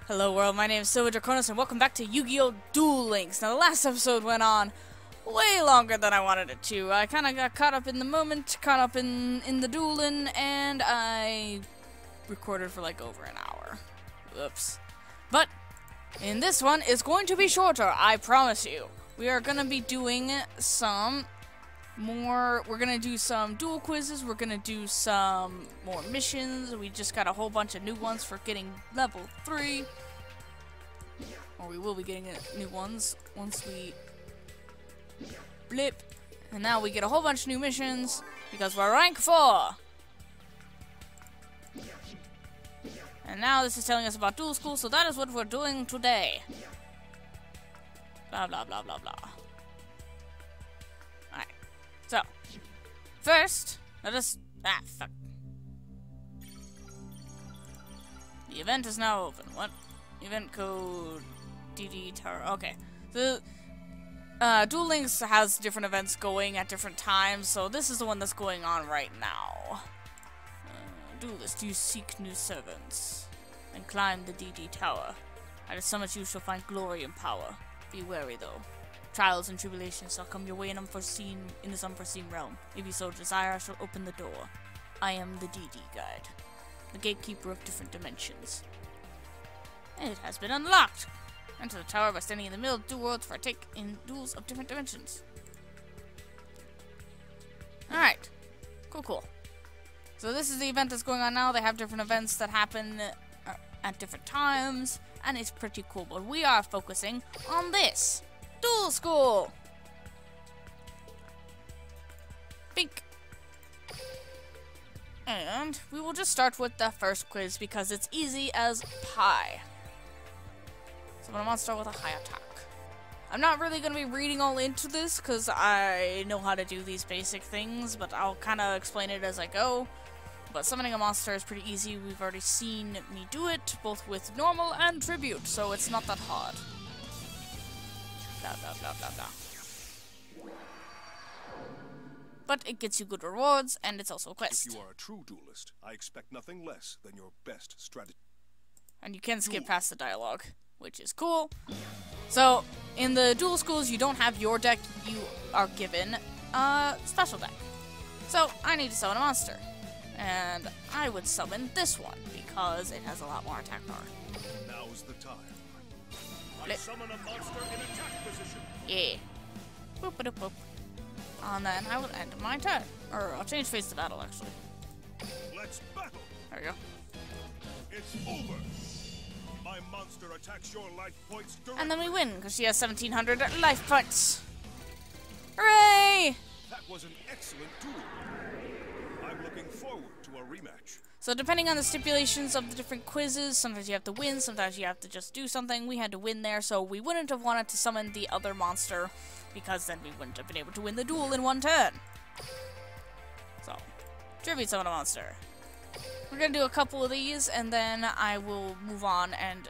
Hello world, my name is Silver Draconis and welcome back to Yu-Gi-Oh! Duel Links. Now the last episode went on way longer than I wanted it to. I kinda got caught up in the moment, caught up in the dueling, and I recorded for like over an hour. Whoops. But in this one, it's going to be shorter, I promise you. We are gonna be doing some more, we're gonna do some duel quizzes, we're gonna do some more missions. We just got a whole bunch of new ones for getting level 3. Or we will be getting new ones once we blip. And now we get a whole bunch of new missions because we're rank 4. And now this is telling us about duel school, so that is what we're doing today. Blah blah blah blah blah. Alright. So, first, let us... fuck. The event is now open. What? Event code... DD Tower. Okay. The... Duel Links has different events going at different times, so this is the one that's going on right now. Duelist, you seek new servants, and climb the DD Tower. At its summit you shall find glory and power. Be wary though. Trials and tribulations shall come your way in this unforeseen realm. If you so desire, I shall open the door. I am the DD Guide, the gatekeeper of different dimensions. It has been unlocked. Enter the tower by standing in the middle of two worlds for a take in duels of different dimensions. Alright. Cool. So this is the event that's going on now. They have different events that happen at different times, and it's pretty cool. But we are focusing on this. Duel School! Bink. And we will just start with the first quiz because it's easy as pie. So I'm gonna start with a high attack. I'm not really gonna be reading all into this because I know how to do these basic things, but I'll kind of explain it as I go. But summoning a monster is pretty easy. We've already seen me do it, both with normal and tribute, so it's not that hard. Blah, blah, blah, blah, blah. But it gets you good rewards, and it's also a quest. If you are a true duelist, I expect nothing less than your best strategy. And you can skip past the dialogue, which is cool. So, in the duel schools, you don't have your deck, you are given a special deck. So, I need to summon a monster. And I would summon this one, because it has a lot more attack power. Now's the time. I summon a monster in attack position. Yeah. Boop-a-doop-boop. And then I will end my turn. Or I'll change phase to battle, actually. Let's battle. There we go. It's over. My monster attacks your life points directly. And then we win, because she has 1,700 life points. Hooray! That was an excellent duel. I'm looking forward to a rematch. So depending on the stipulations of the different quizzes, sometimes you have to win, sometimes you have to just do something. We had to win there, so we wouldn't have wanted to summon the other monster, because then we wouldn't have been able to win the duel in one turn. So, tribute summon a monster. We're gonna do a couple of these, and then I will move on and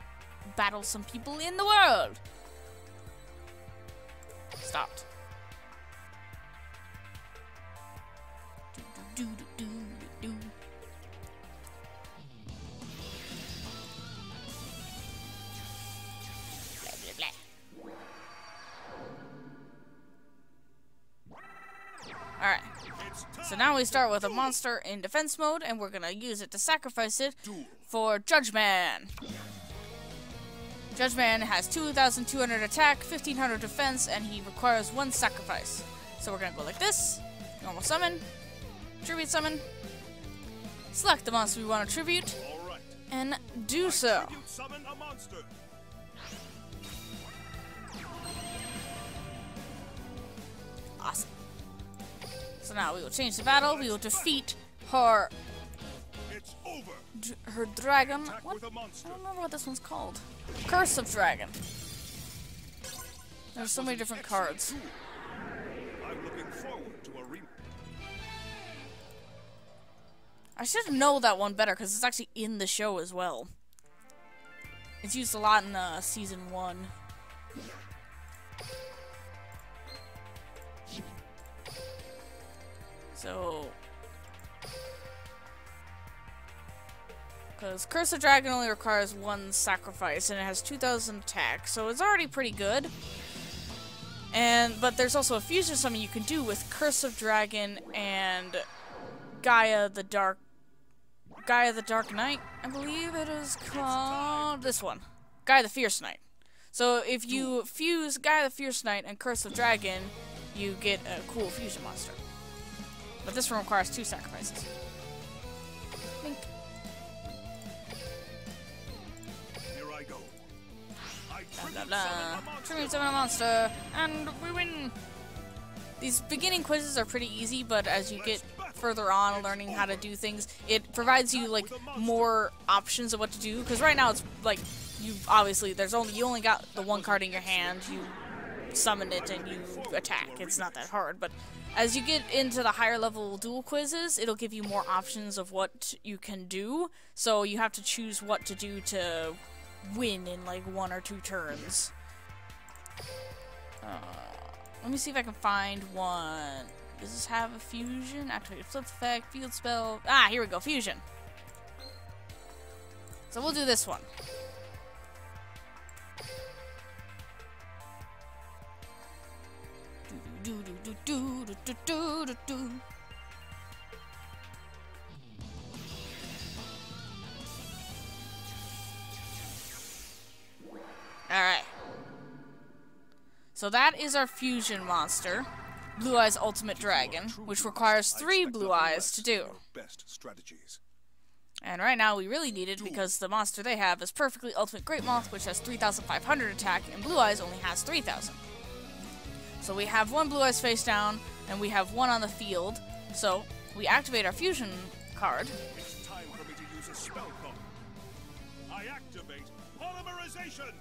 battle some people in the world. Stopped. Do, do, do, do, do. Blah, blah, blah. Alright. So now we start with a monster in defense mode, and we're gonna use it to sacrifice it for Judgeman. Judgeman has 2,200 attack, 1,500 defense, and he requires 1 sacrifice. So we're gonna go like this. Normal summon. Tribute summon. Select the monster we want to tribute. Right. And do so. Tribute summon a monster. Awesome. So now we will change the battle. We will defeat her... It's over. her dragon. Attack What? with a I monster. don't remember what this one's called. Curse of Dragon. There's so many different cards. Duel. I'm looking forward to a rematch. I should know that one better because it's actually in the show as well. It's used a lot in season 1. So Because Curse of Dragon only requires 1 sacrifice, and it has 2,000 attack, so it's already pretty good. But there's also a fusion summon you can do with Curse of Dragon and Gaia the Dark Knight, I believe it is called. This one. Gaia the Fierce Knight. So if you fuse Gaia the Fierce Knight and Curse of Dragon, you get a cool fusion monster. But this one requires 2 sacrifices. Link. Here I go. Blah, blah, blah. Tribute summon a monster, and we win! These beginning quizzes are pretty easy, but as you get further on learning how to do things, it provides you like more options of what to do. Because right now it's like you only got the 1 card in your hand. You summon it and you attack. It's not that hard, but as you get into the higher level duel quizzes, it'll give you more options of what you can do. So you have to choose what to do to win in like 1 or 2 turns. Let me see if I can find one. Does this have a fusion? Activate flip effect, field spell. Ah, here we go, fusion. So we'll do this one. Alright. So that is our fusion monster, Blue Eyes Ultimate Dragon, which requires 3 Blue Eyes to do. Best strategies. And right now we really need it because the monster they have is Perfectly Ultimate Great Moth, which has 3,500 attack, and Blue Eyes only has 3,000. So we have 1 Blue Eyes face down, and we have 1 on the field. So we activate our fusion card. It's time for me to use a spell card. I activate polymerization.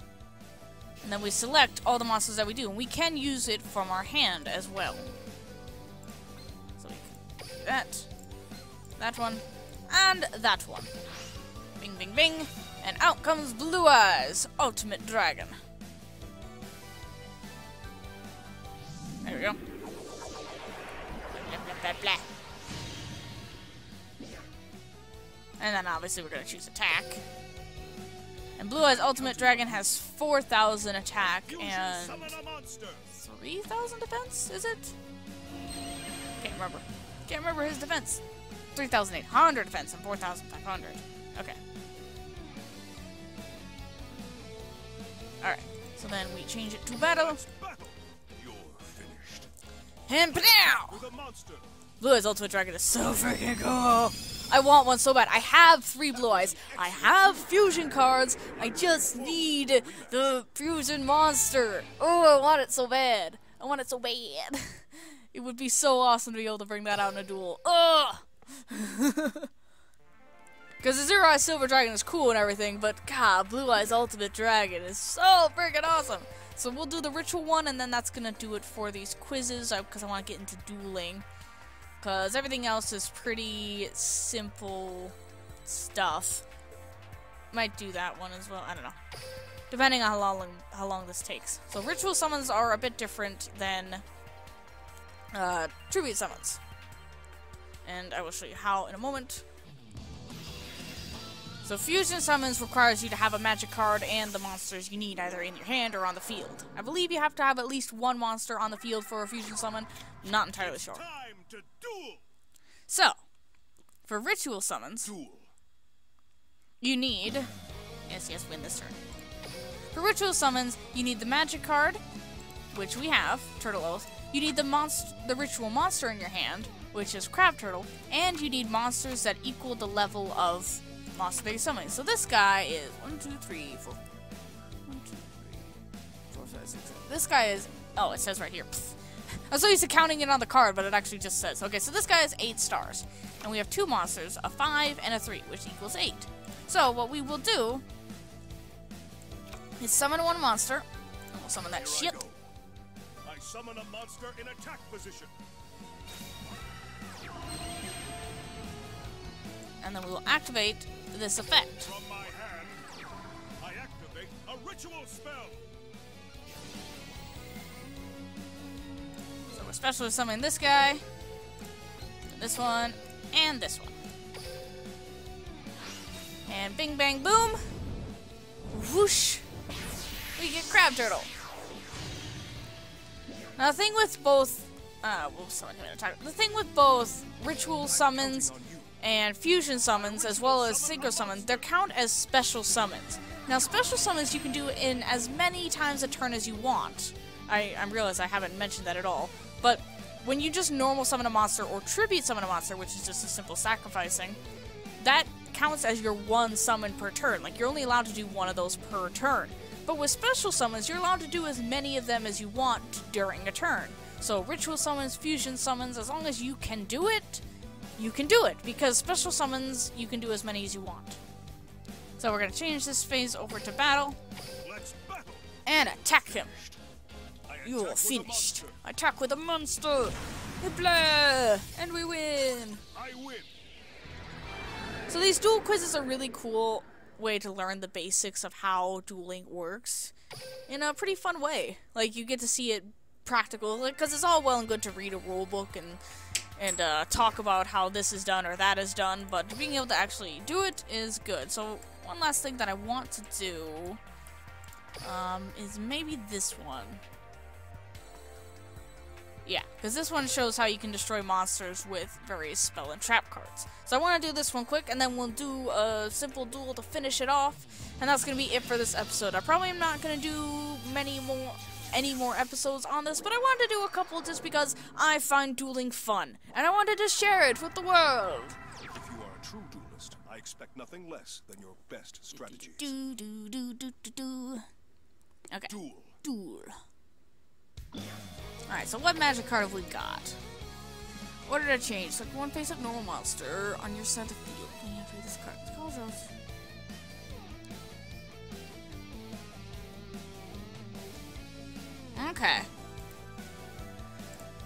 And then we select all the monsters that we do, and we can use it from our hand as well. So we can do that one, and that one. Bing, bing, bing, and out comes Blue Eyes Ultimate Dragon. There we go. Blah, blah, blah, blah. And then obviously we're gonna choose attack. And Blue Eyes Ultimate Dragon has 4,000 attack and 3,000 defense, is it? Can't remember. Can't remember his defense. 3,800 defense and 4,500. Okay. Alright, so then we change it to battle. And pow! Blue Eyes Ultimate Dragon is so freaking cool! I want one so bad. I have 3 Blue Eyes. I have fusion cards. I just need the fusion monster. Oh, I want it so bad. I want it so bad. It would be so awesome to be able to bring that out in a duel. Ugh! Because the Zero Eyes Silver Dragon is cool and everything, but God, Blue Eyes Ultimate Dragon is so freaking awesome. So we'll do the ritual one, and then that's gonna do it for these quizzes, because I want to get into dueling. Because everything else is pretty simple stuff. Might do that one as well, I don't know. Depending on how long this takes. So ritual summons are a bit different than tribute summons. And I will show you how in a moment. So fusion summons requires you to have a magic card and the monsters you need either in your hand or on the field. I believe you have to have at least 1 monster on the field for a fusion summon. Not entirely sure. Time to duel. So, for ritual summons, you need... Yes, win this turn. For ritual summons, you need the magic card, which we have, Turtle Oath. You need the ritual monster in your hand, which is Crab Turtle, and you need monsters that equal the level of monster that you're summoning. So this guy is 1, 2, 3, 4. 1, 2, 3, 4, 5, 6, 7. This guy is... Oh, it says right here. Pfft. I'm so used to counting it on the card, but it actually just says. Okay, so this guy is 8 stars. And we have 2 monsters, a 5 and a 3, which equals 8. So what we will do is summon 1 monster, and we'll summon that shit. I summon a monster in attack position. And then we will activate this effect. From my hand, I activate a ritual spell. So we're specially summoning this guy, this one, and this one. And bing bang boom. Whoosh. We get Crab Turtle. Now the thing with both the thing with both ritual summons and fusion summons, as well as synchro summons, they count as special summons. Now special summons you can do in as many times a turn as you want. I realize I haven't mentioned that at all, but when you just normal summon a monster or tribute summon a monster, which is just a simple sacrificing, that counts as your one summon per turn. Like, you're only allowed to do one of those per turn. But with special summons, you're allowed to do as many of them as you want during a turn. So ritual summons, fusion summons, as long as you can do it, you can do it. Because special summons, you can do as many as you want. So we're going to change this phase over to battle. Let's battle. And attack him. You're finished. Attack with a monster. Blah! And we win. I win. So these duel quizzes are really cool way to learn the basics of how dueling works in a pretty fun way. Like, you get to see it practical, because it's all well and good to read a rule book and talk about how this is done or that is done, but being able to actually do it is good. So one last thing that I want to do is maybe this one. Yeah, because this one shows how you can destroy monsters with various spell and trap cards. So I want to do this one quick, and then we'll do a simple duel to finish it off. And that's going to be it for this episode. I probably am not going to do any more episodes on this, but I wanted to do a couple just because I find dueling fun. And I wanted to share it with the world. If you are a true duelist, I expect nothing less than your best strategies. Okay. Duel. Alright, so what magic card have we got? What did I change? Select one face-up normal monster on your center field. Then you have to read this card. It calls out. Okay.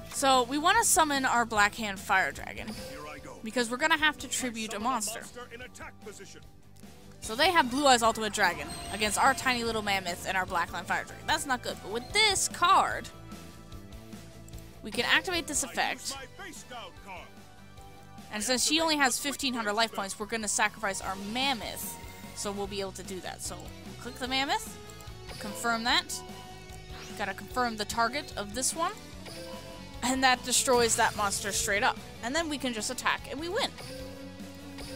So, we want to summon our Black Hand Fire Dragon. Here I go. Because we're going to have to tribute a monster. In attack position. So they have Blue Eyes Ultimate Dragon against our tiny little mammoth and our Black Land Fire Dragon. That's not good. But with this card, we can activate this effect. And since she only has 1,500 life points, we're going to sacrifice our mammoth. So we'll be able to do that. So click the mammoth. Confirm that. Gotta confirm the target of this one. And that destroys that monster straight up. And then we can just attack and we win.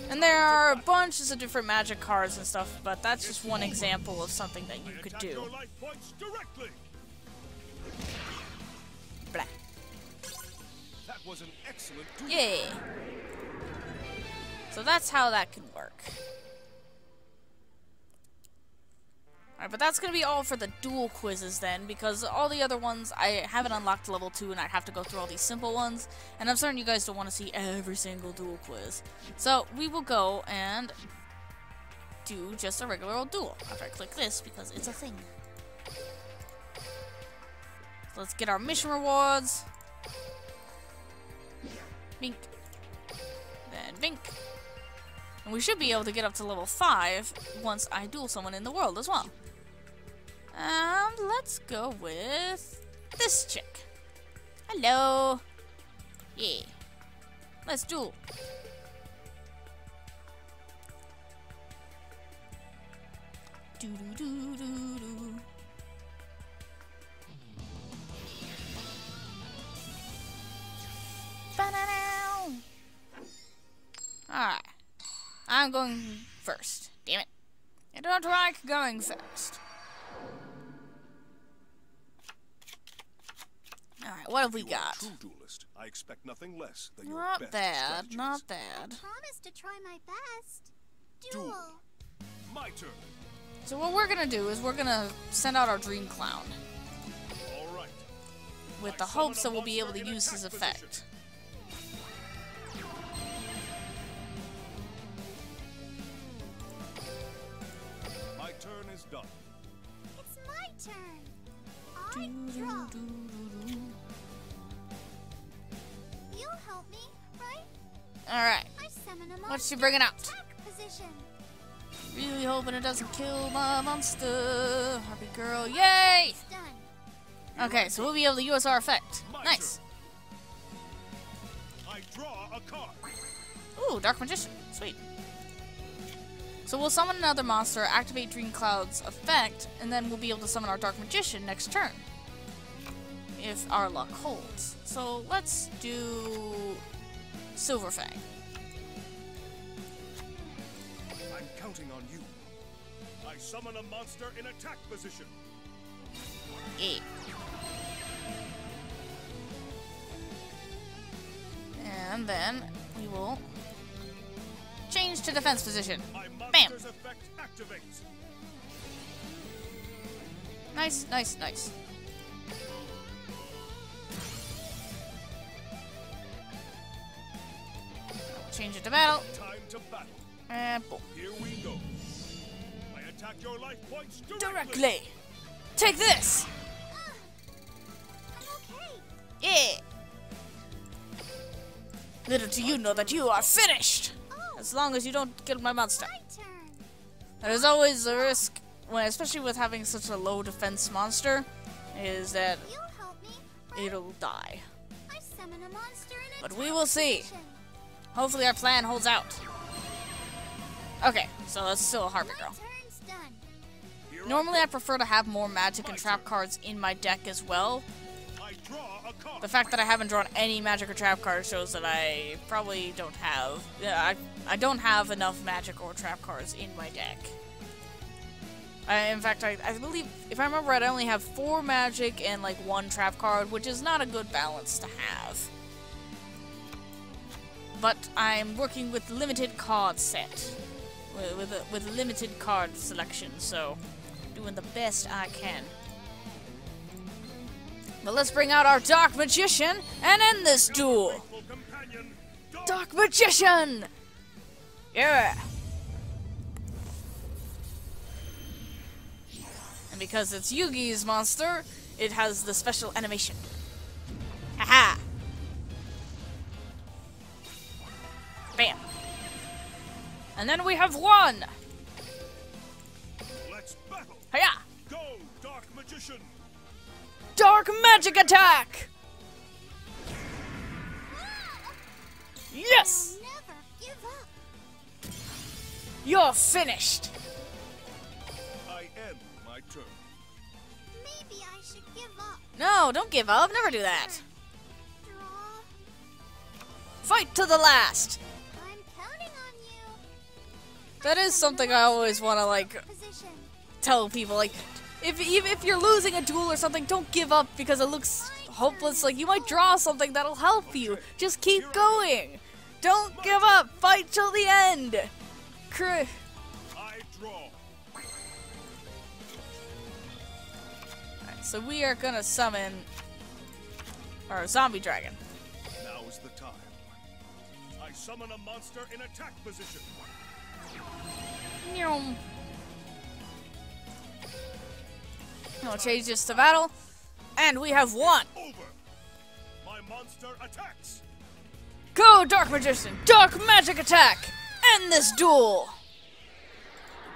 And there are bunches of different magic cards and stuff, but that's just one example of something that you could do. Blah. That was an excellent duel. Yeah. So that's how that can work. Alright, but that's going to be all for the duel quizzes then, because all the other ones I haven't unlocked level 2 and I'd have to go through all these simple ones, and I'm certain you guys don't want to see every single duel quiz. So we will go and do just a regular old duel after I click this, because it's a thing. So let's get our mission rewards. Bink. Then bink. And we should be able to get up to level 5 once I duel someone in the world as well. Let's go with this chick. Hello. Yeah. Let's duel. Do do do do do. Ba-da-dow. Alright. I'm going first. Damn it. I don't like going first. Alright, what have we got? True duelist. I expect nothing less than your Not best bad, strategies. not bad. I promise to try my best. Duel. My turn. So what we're gonna do is we're gonna send out our Dream Clown All right. with the hopes that we'll be able to use his effect. My turn is done. It's my turn. I draw. You'll help me, right? Alright, I summon a monster. what's she bringing out? Attack position. Really hoping it doesn't kill my monster. Happy girl, yay! It's done. Okay, so we'll be able to use our effect. Nice. I draw a card. Ooh, Dark Magician. Sweet. So we'll summon another monster, activate Dream Cloud's effect, and then we'll be able to summon our Dark Magician next turn. If our luck holds. So let's do Silverfang. I'm counting on you. I summon a monster in attack position. Yeah. And then we will change to defense position. My Bam! monster's effect activates. Nice, nice, nice. Change it to battle. Time to battle. And boom. Here we go. I attack your life points Directly. Take this! I'm okay. Yeah! Little do you know that you are finished! Oh, As long as you don't kill my monster. my turn. There's always a risk, when, especially with having such a low defense monster, is that You'll help me, right? it'll die. I summon a monster in But attack we will see. position. Hopefully our plan holds out. Okay, so that's still a Harpy My Girl. turn's done. Here Normally I prefer to have more magic and trap cards in my deck as well. I draw a card. The fact that I haven't drawn any magic or trap cards shows that I probably don't have... Yeah, I don't have enough magic or trap cards in my deck. In fact, I believe, if I remember right, I only have 4 magic and like 1 trap card, which is not a good balance to have. But I'm working with limited card set. With limited card selection, so doing the best I can. But let's bring out our Dark Magician and end this duel! Faithful companion, Dark Magician! Yeah! And because it's Yugi's monster, it has the special animation. Haha! Bam! And then we have one! Let's battle. Hiya! Go, Dark Magician. Dark Magic Attack! Yes! I'll never give up. You're finished! I end my turn. Maybe I should give up. No, don't give up. Never do that. Draw. Fight to the last! I'm counting on you. That is something I always want to, like, Position. tell people. Like, if you're losing a duel or something, don't give up because it looks hopeless. Like, you might draw something that'll help you. Just keep going. Don't give up. Fight till the end. I draw. Alright, so we are gonna summon our zombie dragon. Now is the time. I summon a monster in attack position. Nyom. I'll change this to battle. And we have won. Over. My monster attacks. Go, Dark Magician! Dark Magic Attack! End this duel!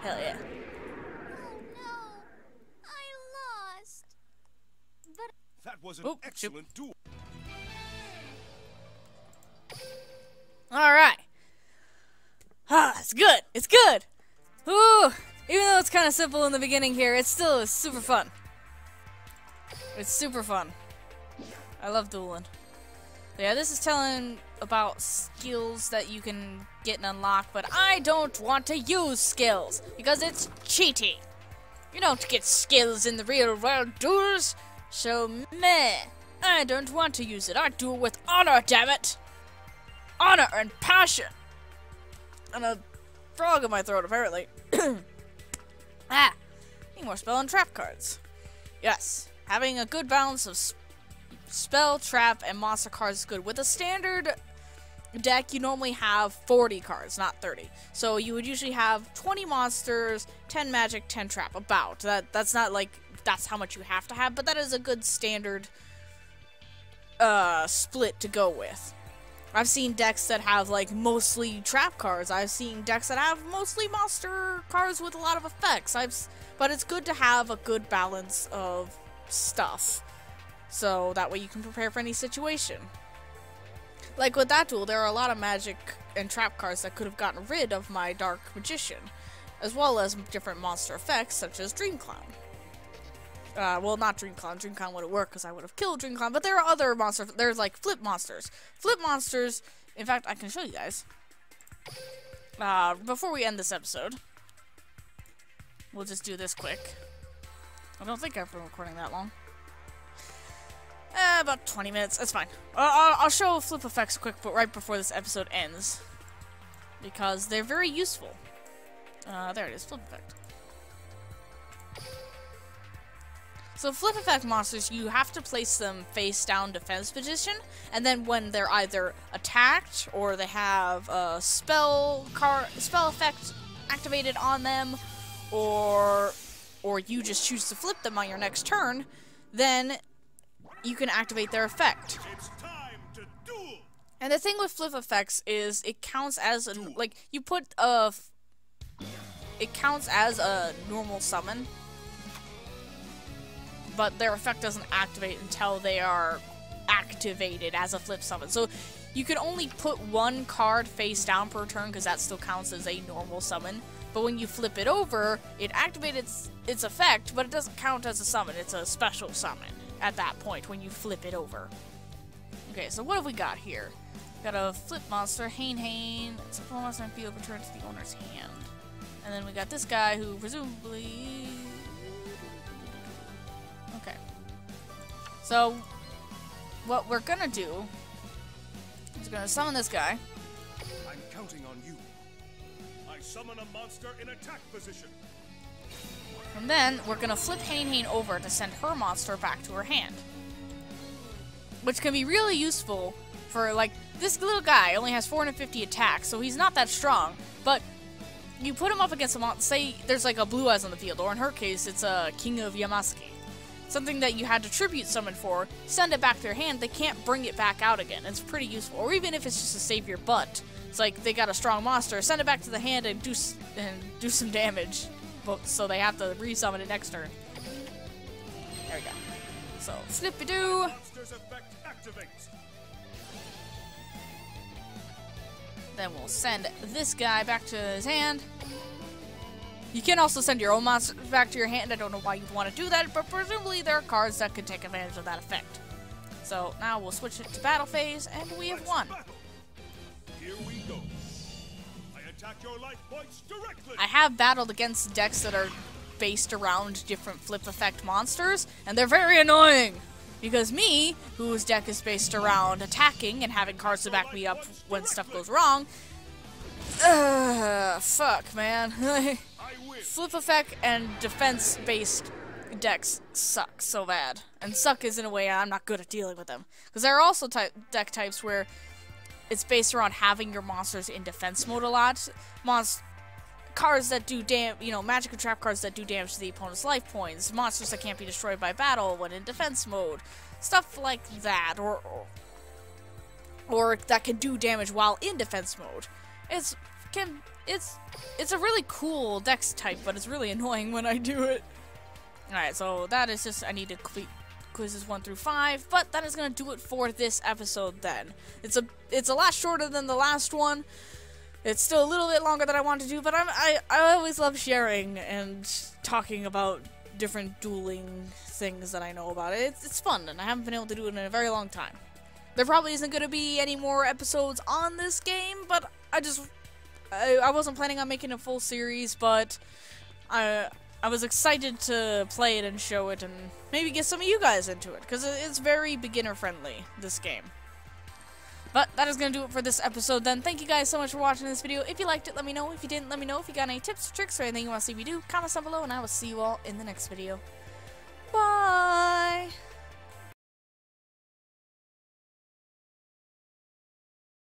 Hell yeah. Oh no. I lost. But That was an Oh, excellent duel. Alright. Ah, it's good. It's good. Ooh. Even though it's kind of simple in the beginning here, it's still super fun. It's super fun. I love dueling. But yeah, this is telling about skills that you can get and unlock, but I don't want to use skills because it's cheating. You don't get skills in the real world, duels. So meh. I don't want to use it. I duel with honor, damn it. Honor and passion. And a frog in my throat, apparently. Ah, need more spell and trap cards. Yes, having a good balance of spell, trap, and monster cards is good. With a standard deck, you normally have 40 cards, not 30. So you would usually have 20 monsters, 10 magic, 10 trap, about. That's not like, that's how much you have to have, but that is a good standard split to go with. I've seen decks that have, like, mostly trap cards. I've seen decks that have mostly monster cards with a lot of effects. But it's good to have a good balance of stuff. So that way you can prepare for any situation. Like with that duel, there are a lot of magic and trap cards that could have gotten rid of my Dark Magician. as well as different monster effects such as Dream Clown. Well, not Dream Clown. Dream Clown wouldn't work because I would have killed Dream Clown, but there are other monsters. There's like flip monsters. Flip monsters, in fact, I can show you guys. Before we end this episode, we'll just do this quick. I don't think I've been recording that long. About 20 minutes. That's fine. I'll show flip effects quick, but right before this episode ends, because they're very useful. There it is, flip effect. So flip effect monsters, you have to place them face down defense position, and then when they're either attacked or they have a spell effect activated on them, or you just choose to flip them on your next turn, then you can activate their effect. It's time to duel. And the thing with flip effects is it counts as a, like, you put it counts as a normal summon, but their effect doesn't activate until they are activated as a flip summon. So you can only put one card face down per turn because that still counts as a normal summon. But when you flip it over, it activates its effect, but it doesn't count as a summon. It's a special summon at that point when you flip it over. Okay, so what have we got here? Got a flip monster, Hane. It's a flip monster and field returned to the owner's hand. And then we got this guy who presumably... Okay. So, what we're gonna do is gonna summon this guy. I'm counting on you. I summon a monster in attack position. And then we're gonna flip Hane over to send her monster back to her hand. Which can be really useful for, like, this little guy only has 450 attacks, so he's not that strong. But you put him up against a monster, say there's like a Blue Eyes on the field, or in her case, it's a King of Yamaski. Something that you had to tribute summon for, send it back to their hand, they can't bring it back out again. It's pretty useful. Or even if it's just to save your butt. It's like they got a strong monster, send it back to the hand and do some damage. But, so they have to resummon it next turn. There we go. So, flippy-doo! Monster's effect activates. Then we'll send this guy back to his hand. You can also send your own monster back to your hand. I don't know why you'd want to do that, but presumably there are cards that could take advantage of that effect. So now we'll switch it to battle phase, and we have won. Here we go. I attack your life points directly. I have battled against decks that are based around different flip effect monsters, and they're very annoying. Because me, whose deck is based around attacking and having cards to back me up when stuff goes wrong, fuck, man. Flip effect and defense-based decks suck so bad. And suck is in a way I'm not good at dealing with them. Because there are also deck types where it's based around having your monsters in defense mode a lot. Cards that do magic and trap cards that do damage to the opponent's life points. Monsters that can't be destroyed by battle when in defense mode. Stuff like that. Or that can do damage while in defense mode. It's a really cool dex type, but it's really annoying when I do it. Alright, so that is just, I need to complete quizzes 1 through 5, but that is going to do it for this episode then. It's a lot shorter than the last one. It's still a little bit longer than I want to do, but I always love sharing and talking about different dueling things that I know about it. It's fun, and I haven't been able to do it in a very long time. There probably isn't going to be any more episodes on this game, but I wasn't planning on making a full series, but I was excited to play it and show it and maybe get some of you guys into it, because it's very beginner-friendly, this game. But that is going to do it for this episode then. Thank you guys so much for watching this video. If you liked it, let me know. If you didn't, let me know. If you got any tips, tricks, or anything you want to see me do, comment down below, and I will see you all in the next video. Bye!